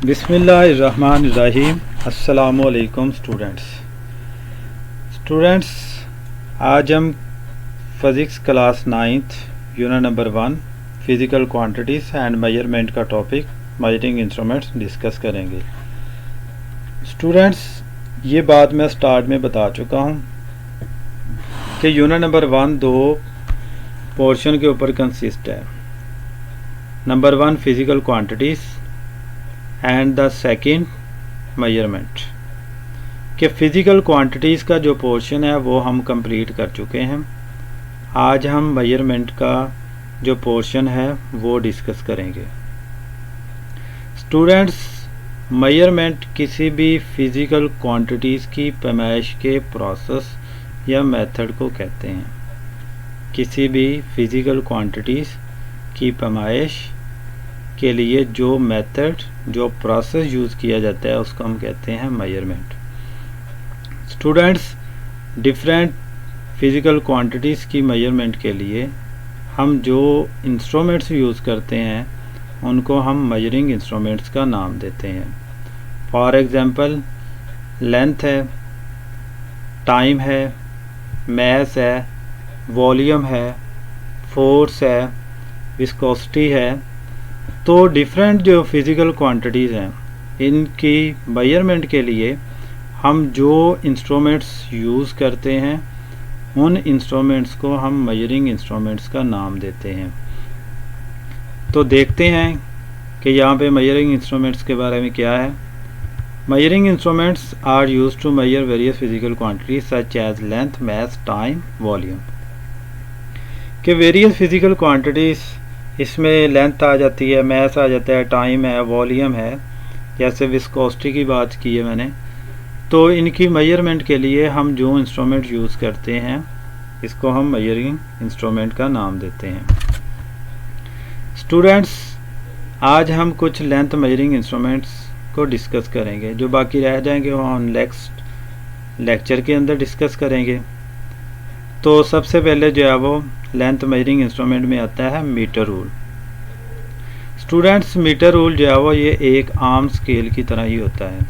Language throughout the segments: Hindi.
बिस्मिल्लाहिर्रहमानिर्रहीम। अस्सलामुअलैकुम स्टूडेंट्स, आज हम physics class 9th unit number 1 physical quantities and measurement का टॉपिक मेजरिंग इंस्ट्रूमेंट्स डिस्कस करेंगे। स्टूडेंट्स, ये बात मैं स्टार्ट में बता चुका हूँ कि यूनिट नंबर 1 दो पोर्शन के ऊपर कंसिस्ट है। Number 1 physical quantities and the second measurement. कि फ़िज़िकल क्वांटिटीज़ का जो पोर्शन है वो हम कंप्लीट कर चुके हैं। आज हम मेजरमेंट का जो पोर्शन है वो डिस्कस करेंगे। स्टूडेंट्स, मेजरमेंट किसी भी फ़िज़िकल क्वांटिटीज़ की पैमाइश के प्रोसेस या मेथड को कहते हैं। किसी भी फ़िज़िकल क्वांटिटीज़ की पैमाइश के लिए जो मेथड जो प्रोसेस यूज़ किया जाता है उसको हम कहते हैं measurement. Students, different physical quantities की मेजरमेंट के लिए हम जो इंस्ट्रूमेंट्स यूज़ करते हैं उनको हम मेजरिंग इंस्ट्रूमेंट्स का नाम देते हैं। फॉर एग्ज़ाम्पल, लेंथ है, टाइम है, मास है, वॉल्यूम है, फोर्स है, विस्कोसिटी है। तो डिफरेंट जो फिज़िकल क्वांटिटीज़ हैं इनकी मेजरमेंट के लिए हम जो इंस्ट्रूमेंट्स यूज़ करते हैं उन इंस्ट्रूमेंट्स को हम मेजरिंग इंस्ट्रूमेंट्स का नाम देते हैं। तो देखते हैं कि यहाँ पे मेजरिंग इंस्ट्रूमेंट्स के बारे में क्या है। Measuring instruments are used to measure various physical quantities such as length, mass, time, volume. कि वेरियस फिज़िकल क्वांटिटीज़ इसमें लेंथ आ जाती है, मास आ जाता है, टाइम है, वॉल्यूम है, जैसे विस्कोसिटी की बात की है मैंने। तो इनकी मेजरमेंट के लिए हम जो इंस्ट्रूमेंट यूज़ करते हैं इसको हम मेजरिंग इंस्ट्रूमेंट का नाम देते हैं। स्टूडेंट्स, आज हम कुछ लेंथ मेजरिंग इंस्ट्रूमेंट्स को डिस्कस करेंगे। जो बाकी रह जाएंगे वो हम नेक्स्ट लेक्चर के अंदर डिस्कस करेंगे। तो सबसे पहले जो है वो लेंथ मेजरिंग इंस्ट्रूमेंट में आता है metre rule. Students, metre rule जो है वो ये एक आम स्केल की तरह ही होता है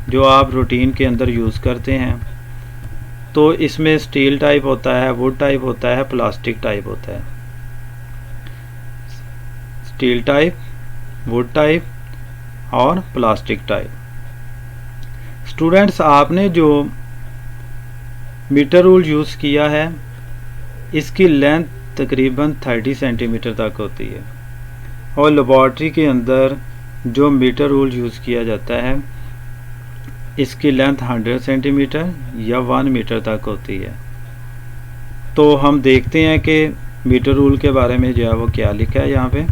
जो आप रूटीन के अंदर यूज़ करते हैं। तो इसमें स्टील टाइप होता है, वुड टाइप होता है, प्लास्टिक टाइप होता है। स्टील टाइप, वुड टाइप और प्लास्टिक टाइप। स्टूडेंट्स, आपने जो मीटर रूल यूज़ किया है इसकी लेंथ तकरीबन 30 सेंटीमीटर तक होती है और लेबॉर्ट्री के अंदर जो मीटर रूल यूज़ किया जाता है इसकी लेंथ 100 सेंटीमीटर या 1 मीटर तक होती है। तो हम देखते हैं कि मीटर रूल के बारे में जो है वो क्या लिखा है यहाँ पे।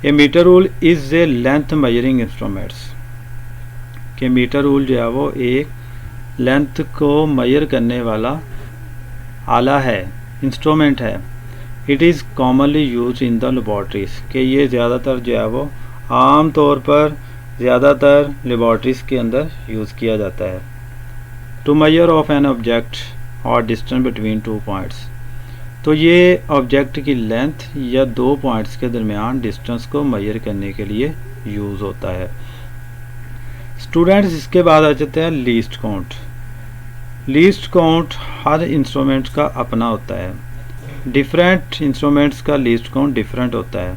A metre rule is a length measuring instruments. कि मीटर रूल जो है वो एक लेंथ को मेजर करने वाला आला है, इंस्ट्रूमेंट है। It is commonly use in the laboratories. कि ये ज़्यादातर जो है वो आम तौर पर ज़्यादातर लेबॉर्ट्रीज के अंदर यूज़ किया जाता है। To measure of an object और डिस्टेंस बिटवीन 2 पॉइंट्स। तो ये ऑब्जेक्ट की लेंथ या 2 पॉइंट्स के दरमियान डिस्टेंस को मेजर करने के लिए यूज़ होता है। स्टूडेंट्स, इसके बाद आ जाते हैं लीस्ट काउंट। लीस्ट काउंट हर इंस्ट्रूमेंट का अपना होता है। डिफरेंट इंस्ट्रूमेंट्स का लीस्ट काउंट डिफरेंट होता है।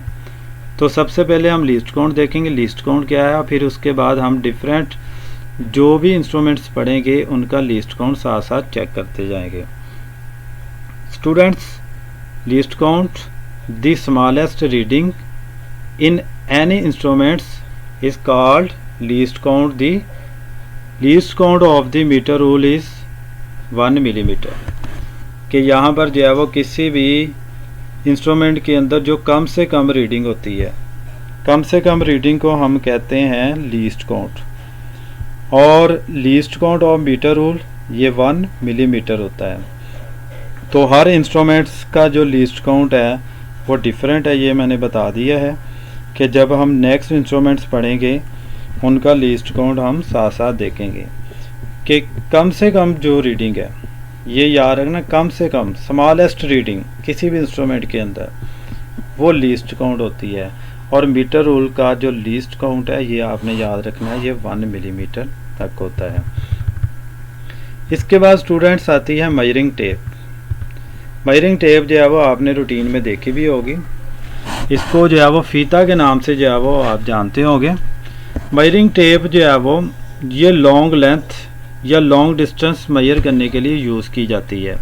तो सबसे पहले हम लीस्ट काउंट देखेंगे, लीस्ट काउंट क्या है, फिर उसके बाद हम डिफरेंट जो भी इंस्ट्रूमेंट्स पढ़ेंगे उनका लीस्ट काउंट साथ साथ चेक करते जाएंगे। Students, least count the smallest reading in any instruments is called least count. The least count of the metre rule is 1 millimetre. कि यहाँ पर जो है वो किसी भी इंस्ट्रूमेंट के अंदर जो कम से कम रीडिंग होती है, कम से कम रीडिंग को हम कहते हैं लीस्ट काउंट। और least count of metre rule ये 1 मिलीमीटर होता है। तो हर इंस्ट्रूमेंट्स का जो लीस्ट काउंट है वो डिफरेंट है, ये मैंने बता दिया है कि जब हम नेक्स्ट इंस्ट्रूमेंट्स पढ़ेंगे उनका लीस्ट काउंट हम साथ साथ देखेंगे। कि कम से कम जो रीडिंग है ये याद रखना, कम से कम स्मॉलेस्ट रीडिंग किसी भी इंस्ट्रूमेंट के अंदर वो लीस्ट काउंट होती है। और मीटर रूल का जो लीस्ट काउंट है ये आपने याद रखना है, ये 1 मिलीमीटर तक होता है। इसके बाद स्टूडेंट्स आती है मेजरिंग टेप। मेजरिंग टेप जो है वो आपने रूटीन में देखी भी होगी, इसको जो है वो फीता के नाम से जो है वो आप जानते होंगे। मेजरिंग टेप जो है वो ये लॉन्ग लेंथ या लॉन्ग डिस्टेंस मेजर करने के लिए यूज़ की जाती है।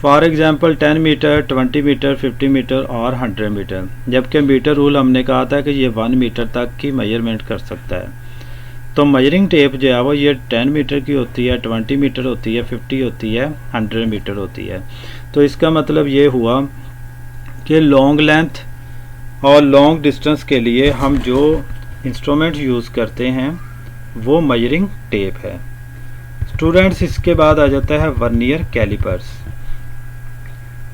For example 10 metre, 20 metre, 50 metre और 100 मीटर, जबकि मीटर रूल हमने कहा था कि ये 1 मीटर तक की मेजरमेंट कर सकता है। तो मेजरिंग टेप जो है वो ये 10 मीटर की होती है, 20 मीटर होती है, 50 होती है, 100 मीटर होती है। तो इसका मतलब ये हुआ कि लॉन्ग लेंथ और लॉन्ग डिस्टेंस के लिए हम जो इंस्ट्रूमेंट यूज़ करते हैं वो मेजरिंग टेप है। स्टूडेंट्स इसके बाद आ जाता है वर्नियर कैलिपर्स।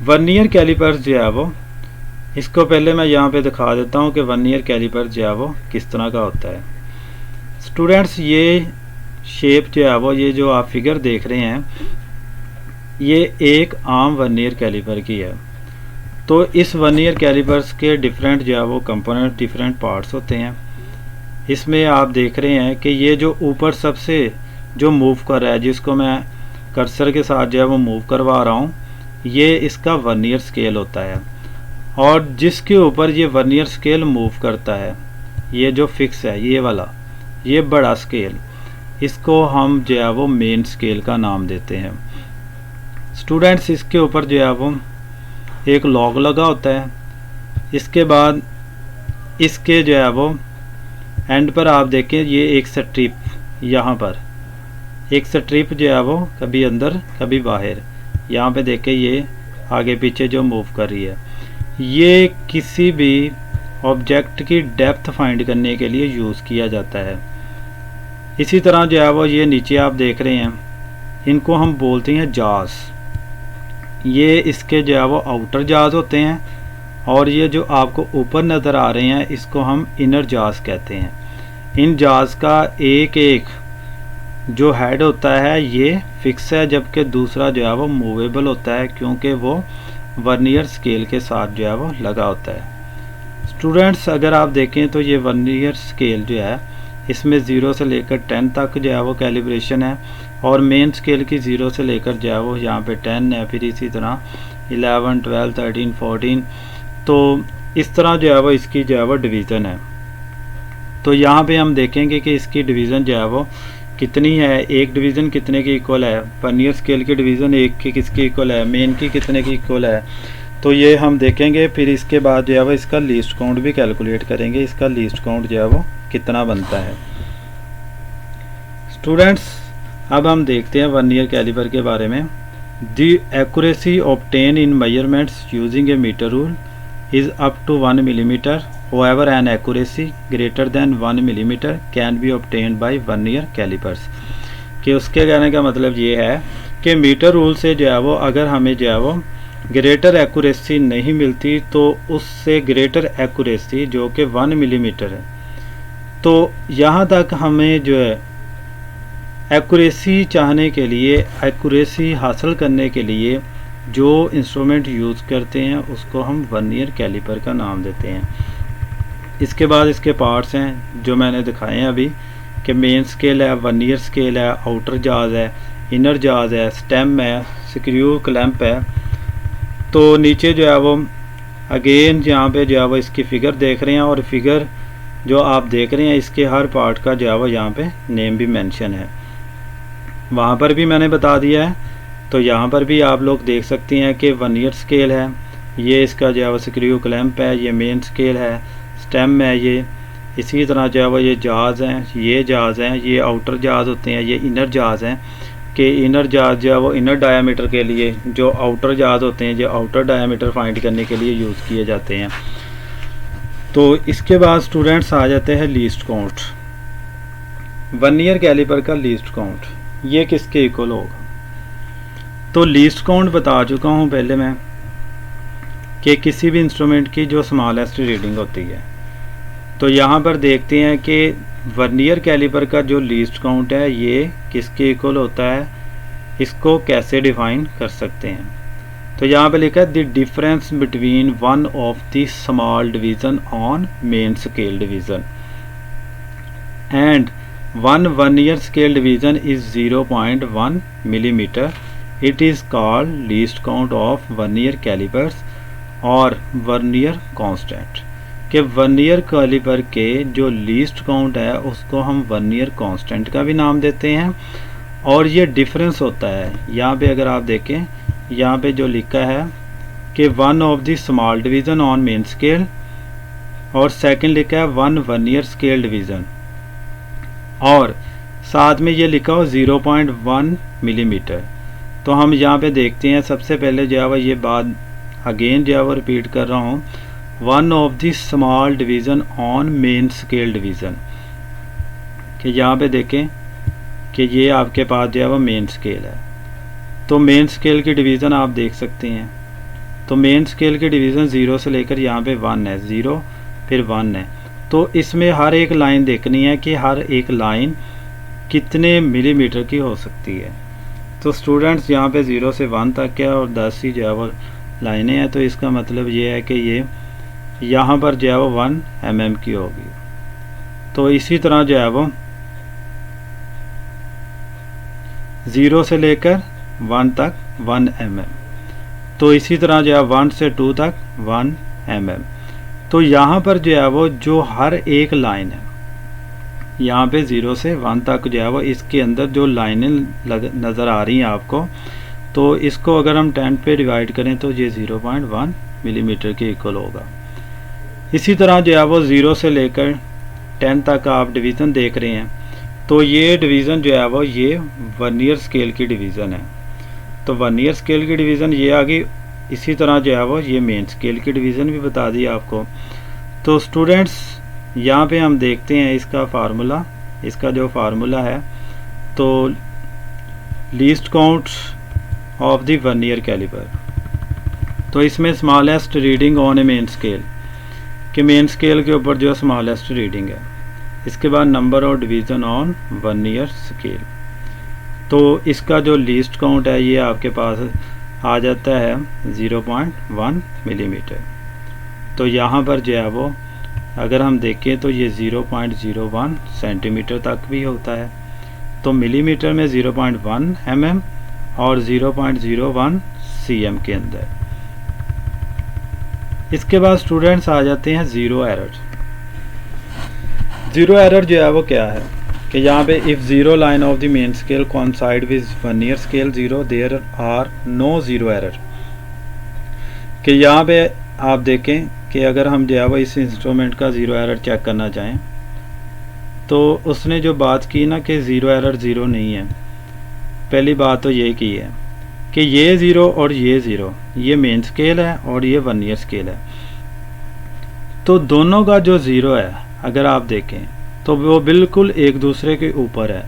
वर्नियर कैलिपर्स जो है वो, इसको पहले मैं यहाँ पे दिखा देता हूँ कि वर्नियर कैलिपर जो है वो किस तरह का होता है। स्टूडेंट्स ये शेप जो है वो, ये जो आप फिगर देख रहे हैं, ये एक आम वर्नियर कैलिपर की है। तो इस वर्नियर कैलिपर्स के डिफरेंट जो है वो कंपोनेंट, डिफरेंट पार्ट्स होते हैं। इसमें आप देख रहे हैं कि ये जो ऊपर सबसे जो मूव कर रहा है, जिसको मैं कर्सर के साथ जो है वो मूव करवा रहा हूँ, ये इसका वर्नियर स्केल होता है। और जिसके ऊपर ये वर्नियर स्केल मूव करता है, ये जो फिक्स है ये वाला, ये बड़ा स्केल, इसको हम जो है वो मेन स्केल का नाम देते हैं। स्टूडेंट्स इसके ऊपर जो है वो एक लॉग लगा होता है। इसके बाद इसके जो है वो एंड पर आप देखें, ये एक स्ट्रिप, यहाँ पर एक स्ट्रिप जो है वो कभी अंदर कभी बाहर, यहाँ पे देखें ये आगे पीछे जो मूव कर रही है। ये किसी भी ऑब्जेक्ट की डेप्थ फाइंड करने के लिए यूज़ किया जाता है। इसी तरह जो है वो ये नीचे आप देख रहे हैं, इनको हम बोलते हैं जाज। ये इसके जो है वो आउटर जाज होते हैं, और ये जो आपको ऊपर नज़र आ रहे हैं इसको हम इनर जाज कहते हैं। इन जाज का एक एक जो हेड होता है ये फिक्स है, जबकि दूसरा जो है वो मूवेबल होता है, क्योंकि वो वर्नियर स्केल के साथ जो है वो लगा होता है। स्टूडेंट्स अगर आप देखें तो ये वर्नियर स्केल जो है, इसमें 0 से लेकर 10 तक जो है वो कैलिब्रेशन है, और मेन स्केल की 0 से लेकर जो है वो यहाँ पे 10 है, फिर इसी तरह 11, 12, 13, 14। तो इस तरह जो है वो इसकी जो है वो डिवीज़न है। तो यहाँ पे हम देखेंगे कि इसकी डिवीज़न जो है वो कितनी है, एक डिवीज़न कितने की इक्वल है, वर्नियर स्केल की डिवीज़न एक की किसकी इक्वल है, मेन की कितने की इक्वल है। तो ये हम देखेंगे। फिर इसके बाद जो है वो इसका लीस्ट काउंट भी कैलकुलेट करेंगे, इसका लीस्ट काउंट जो है वो कितना बनता है। स्टूडेंट्स अब हम देखते हैं वर्नियर कैलिपर के बारे में। The accuracy obtain in measurements using a metre rule is up to 1 millimeter. However, an accuracy greater than 1 millimeter can be obtained by vernier calipers। कि उसके कहने का मतलब ये है कि मीटर रूल से जो है वो अगर हमें जो है वो ग्रेटर एक्यूरेसी नहीं मिलती, तो उससे ग्रेटर एक्यूरेसी जो कि 1 मिलीमीटर है, तो यहाँ तक हमें जो है एक्यूरेसी चाहने के लिए, एक्यूरेसी हासिल करने के लिए जो इंस्ट्रूमेंट यूज़ करते हैं उसको हम वर्नियर कैलिपर का नाम देते हैं। इसके बाद इसके पार्ट्स हैं जो मैंने दिखाए हैं अभी, कि मेन स्केल है, वर्नियर स्केल है, आउटर जाज है, इनर जाज है, स्टेम है, स्क्रू क्लैंप है। तो नीचे जो है वो अगेन यहाँ पे जो है वो इसकी फ़िगर देख रहे हैं, और फिगर जो आप देख रहे हैं इसके हर पार्ट का जो है वो यहाँ पे नेम भी मेंशन है। वहाँ पर भी मैंने बता दिया है, तो यहाँ पर भी आप लोग देख सकते हैं कि वर्नियर स्केल है, ये इसका जो है वो स्क्रू क्लैंप है, ये मेन स्केल है, स्टेम है ये। इसी तरह जो है वो ये जाज हैं, ये जाज हैं, ये आउटर जाज होते हैं, ये इनर जाज हैं। कि इनर जाज जो है वो इनर डायामीटर के लिए, जो आउटर जाज होते हैं जो आउटर डायामीटर फाइंड करने के लिए यूज़ किए जाते हैं। तो इसके बाद स्टूडेंट्स आ जाते हैं लीस्ट काउंट। वर्नियर कैलिपर का लीस्ट काउंट ये किसके इक्वल होगा। तो लीस्ट काउंट बता चुका हूँ पहले मैं कि किसी भी इंस्ट्रूमेंट की जो स्मॉलेस्ट रीडिंग होती है। तो यहाँ पर देखते हैं कि वर्नियर कैलिपर का जो लीस्ट काउंट है ये किसके इक्वल होता है, इसको कैसे डिफाइन कर सकते हैं। तो यहाँ पे लिखा है the difference between one of the small division on main scale division and one year scale division is 0.1 millimetre. It is called least count of vernier calipers और वर्नियर कांस्टेंट. कि वर्नियर कैलिपर के जो लीस्ट काउंट है उसको हम वर्नियर कांस्टेंट का भी नाम देते हैं. और ये डिफरेंस होता है, यहाँ पे अगर आप देखें, यहाँ पे जो लिखा है कि one of the small division on main scale, और सेकंड लिखा है वन वर्नियर स्केल डिवीज़न, और साथ में ये लिखा हो 0.1 मिलीमीटर. तो हम यहाँ पे देखते हैं, सबसे पहले जो है वो ये बात अगेन जो है वो रिपीट कर रहा हूँ, one of the small division on main scale division. कि यहाँ पे देखें कि ये आपके पास जो है वो मेन स्केल है. तो मेन स्केल की डिवीज़न आप देख सकते हैं. तो मेन स्केल की डिवीज़न 0 से लेकर यहाँ पे 1 है, 0 फिर 1 है. तो इसमें हर एक लाइन देखनी है कि हर एक लाइन कितने मिलीमीटर की हो सकती है. तो स्टूडेंट्स यहाँ पे 0 से 1 तक है और 10 ही जो है वो लाइनें हैं. तो इसका मतलब ये है कि ये यहाँ पर जो है वो 1 mm की होगी. तो इसी तरह जो है वो 0 से लेकर 1 तक 1 mm. तो इसी तरह जो है 1 से 2 तक 1 mm. तो यहाँ पर जो है वो जो हर एक लाइन है, यहाँ पे 0 से 1 तक जो है वो इसके अंदर जो लाइनें नज़र आ रही हैं आपको, तो इसको अगर हम 10 पे डिवाइड करें तो ये 0.1 मिलीमीटर के इक्वल होगा. इसी तरह जो है वो 0 से लेकर 10 तक आप डिवीज़न देख रहे हैं. तो ये डिवीज़न जो है वो ये वर्नियर स्केल की डिवीज़न है. तो वर्नियर स्केल की डिवीज़न ये आ गई. इसी तरह जो है वो ये मेन स्केल की डिवीज़न भी बता दी आपको. तो स्टूडेंट्स यहाँ पे हम देखते हैं इसका फार्मूला, इसका जो फार्मूला है, तो least count of the vernier caliper. तो इसमें smallest reading on a main scale, कि मेन स्केल के ऊपर जो स्मॉलेस्ट रीडिंग है. इसके बाद number of division on vernier scale. तो इसका जो लीस्ट काउंट है ये आपके पास आ जाता है 0.1 मिलीमीटर. तो यहाँ पर जो है वो अगर हम देखें तो ये 0.01 सेंटीमीटर तक भी होता है. तो मिलीमीटर में 0.1 mm और 0.01 cm के अंदर. इसके बाद स्टूडेंट्स आ जाते हैं ज़ीरो एरर. ज़ीरो एरर जो है वो क्या है कि यहाँ पे if zero line of the main scale coincide with vernier scale 0 there are no zero error. कि यहाँ पे आप देखें कि अगर हम जो है वो इस इंस्ट्रूमेंट का ज़ीरो एरर चेक करना चाहें, तो उसने जो बात की ना कि ज़ीरो एरर ज़ीरो नहीं है, पहली बात तो ये की है कि ये ज़ीरो और ये ज़ीरो, ये मेन स्केल है और ये वर्नियर स्केल है. तो दोनों का जो ज़ीरो है अगर आप देखें तो वो बिल्कुल एक दूसरे के ऊपर है.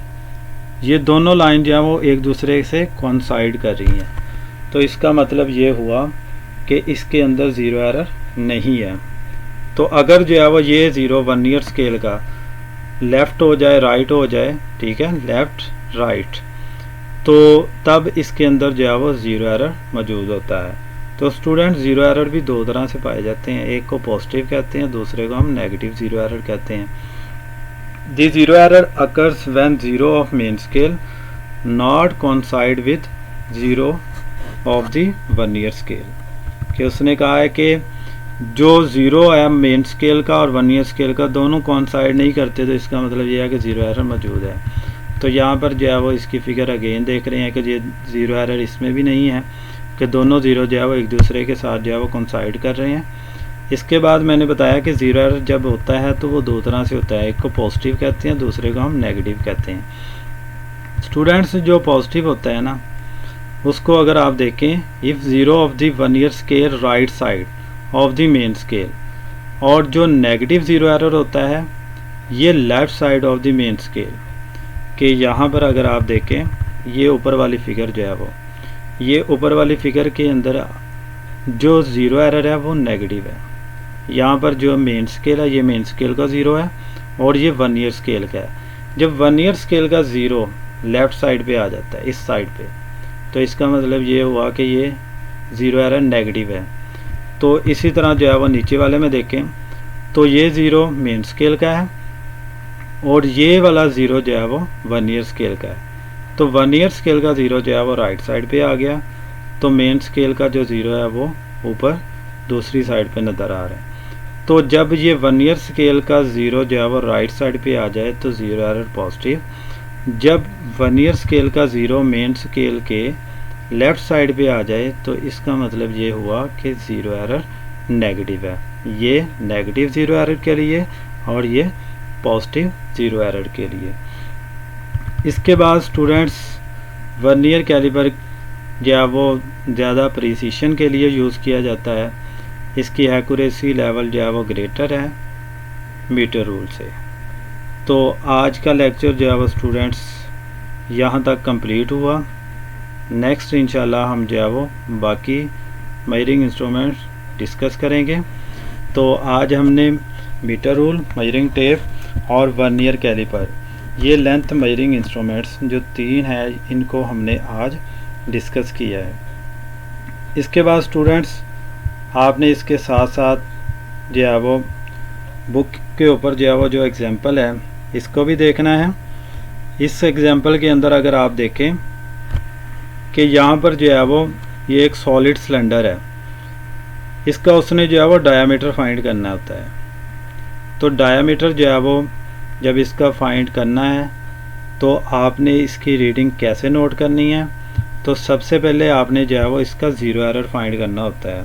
ये दोनों लाइन जो है वो एक दूसरे से कोइंसाइड कर रही हैं. तो इसका मतलब ये हुआ कि इसके अंदर ज़ीरो एरर नहीं है. तो अगर जो है वो ये ज़ीरो वर्नियर स्केल का लेफ़्ट हो जाए राइट हो जाए, ठीक है, लेफ़्ट राइट, तो तब इसके अंदर जो है वो ज़ीरो एरर मौजूद होता है. तो स्टूडेंट ज़ीरो एरर भी दो तरह से पाए जाते हैं. एक को पॉजिटिव कहते हैं, दूसरे को हम नेगेटिव ज़ीरो एरर कहते हैं. The zero error occurs when zero of main scale not coincide with zero of the vernier scale. कि उसने कहा है कि जो ज़ीरो है मेन स्केल का और वर्नियर स्केल का दोनों कोइंसाइड नहीं करते, तो इसका मतलब ये है कि ज़ीरो एरर मौजूद है. तो यहाँ पर जो है वो इसकी फ़िगर अगेन देख रहे हैं कि ये ज़ीरो एरर इसमें भी नहीं है, कि दोनों ज़ीरो जो है वो एक दूसरे के साथ जो है वो कोइंसाइड कर रहे हैं. इसके बाद मैंने बताया कि ज़ीरो एरर जब होता है तो वो दो तरह से होता है. एक को पॉजिटिव कहते हैं, दूसरे को हम नेगेटिव कहते हैं. स्टूडेंट्स जो पॉजिटिव होता है ना, उसको अगर आप देखें, if zero of the vernier scale right side of the main scale, और जो नेगेटिव ज़ीरो एरर होता है ये left side of the main scale. कि यहाँ पर अगर आप देखें ये ऊपर वाली फ़िगर जो है वो, ये ऊपर वाली फ़िगर के अंदर जो ज़ीरो एरर है वो नेगेटिव है. यहाँ पर जो मेन स्केल है ये मेन स्केल का ज़ीरो है और ये वर्नियर स्केल का है. जब वर्नियर स्केल का ज़ीरो लेफ़्ट साइड पे आ जाता है इस साइड पे, तो इसका मतलब ये हुआ कि ये ज़ीरो एरर नेगेटिव है। तो इसी तरह जो है वो नीचे वाले में देखें तो ये ज़ीरो मेन स्केल का है और ये वाला ज़ीरो जो है वो वर्नियर स्केल का है। तो वर्नियर स्केल का ज़ीरो जो है वो राइट साइड पे आ गया, तो मेन स्केल का जो ज़ीरो है वो ऊपर दूसरी साइड पे नज़र आ रहा है। तो जब ये वर्नियर स्केल का ज़ीरो जो है वो राइट साइड पे आ जाए तो ज़ीरो एरर पॉजिटिव, जब वर्नियर स्केल का ज़ीरो मेन स्केल के लेफ़्ट साइड पे आ जाए तो इसका मतलब ये हुआ कि ज़ीरो एरर नेगेटिव है। ये नेगेटिव ज़ीरो एरर के लिए और ये पॉजिटिव ज़ीरो एरर के लिए। इसके बाद स्टूडेंट्स वर्नियर कैलिपर जो है वो ज़्यादा प्रिसीशन के लिए यूज़ किया जाता है, इसकी एक्यूरेसी लेवल जो है वो ग्रेटर है मीटर रूल से। तो आज का लेक्चर जो है वो स्टूडेंट्स यहाँ तक कंप्लीट हुआ। नेक्स्ट इंशाल्लाह हम जो है वो बाकी मेजरिंग इंस्ट्रूमेंट्स डिस्कस करेंगे। तो आज हमने मीटर रूल, मेजरिंग टेप और वर्नियर कैलिपर, ये लेंथ मेजरिंग इंस्ट्रूमेंट्स जो तीन है, इनको हमने आज डिस्कस किया है। इसके बाद स्टूडेंट्स आपने इसके साथ साथ जो है वो बुक के ऊपर जो है वो जो एग्जांपल है इसको भी देखना है। इस एग्जांपल के अंदर अगर आप देखें कि यहाँ पर जो है वो ये एक सॉलिड सिलेंडर है, इसका उसने जो है वो डायामीटर फाइंड करना होता है। तो डायामीटर जो है वो जब इसका फाइंड करना है तो आपने इसकी रीडिंग कैसे नोट करनी है, तो सबसे पहले आपने जो है वो इसका ज़ीरो एरर फाइंड करना होता है।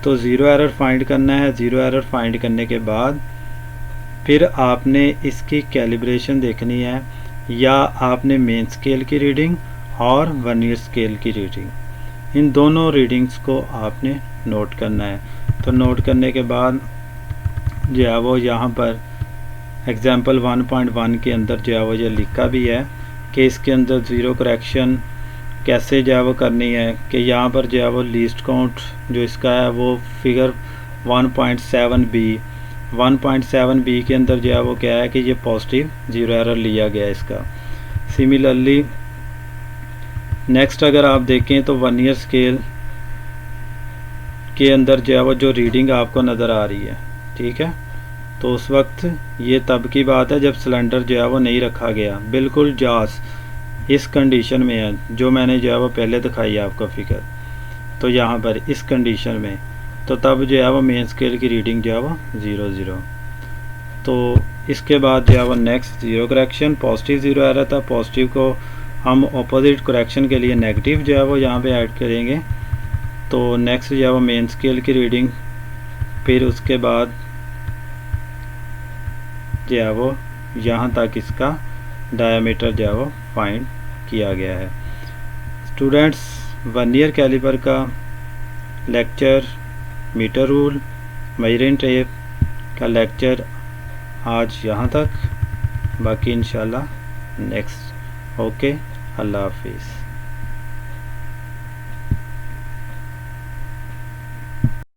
तो ज़ीरो एरर फाइंड करना है। ज़ीरो एरर फाइंड करने के बाद फिर आपने इसकी कैलिब्रेशन देखनी है, या आपने मेन स्केल की रीडिंग और वर्नियर स्केल की रीडिंग, इन दोनों रीडिंग्स को आपने नोट करना है। तो नोट करने के बाद जो है वो यहाँ पर एग्जाम्पल 1.1 के अंदर जो है वो ये लिखा भी है कि इसके अंदर ज़ीरो करेक्शन कैसे जो है वो करनी है, कि यहाँ पर जो है वो लीस्ट काउंट जो इसका है वो फिगर 1.7b के अंदर जो है वो क्या है कि ये पॉजिटिव ज़ीरो एरर लिया गया इसका। सिमिलरली नेक्स्ट अगर आप देखें तो वर्नियर स्केल के अंदर जो है वो जो रीडिंग आपको नज़र आ रही है, ठीक है, तो उस वक्त ये तब की बात है जब सिलेंडर जो है वो नहीं रखा गया, बिल्कुल जास इस कंडीशन में है जो मैंने जो है वो पहले दिखाई है आपको फिगर। तो यहाँ पर इस कंडीशन में तो तब जो है वो मेन स्केल की रीडिंग जो है वो 0 तो इसके बाद जो है वो next zero correction, positive zero error था, पॉजिटिव को हम ऑपोजिट करेक्शन के लिए नेगेटिव जो है वो यहाँ पे ऐड करेंगे। तो नेक्स्ट जो है वो मेन स्केल की रीडिंग, फिर उसके बाद जो है वो यहाँ तक इसका डायामीटर जो है वो फाइंड किया गया है। स्टूडेंट्स वर्नियर कैलिपर का lecture, metre rule, measuring tape का लेक्चर आज यहाँ तक, बाकी इंशाल्लाह नेक्स्ट। ओके, अल्लाह हाफिज़।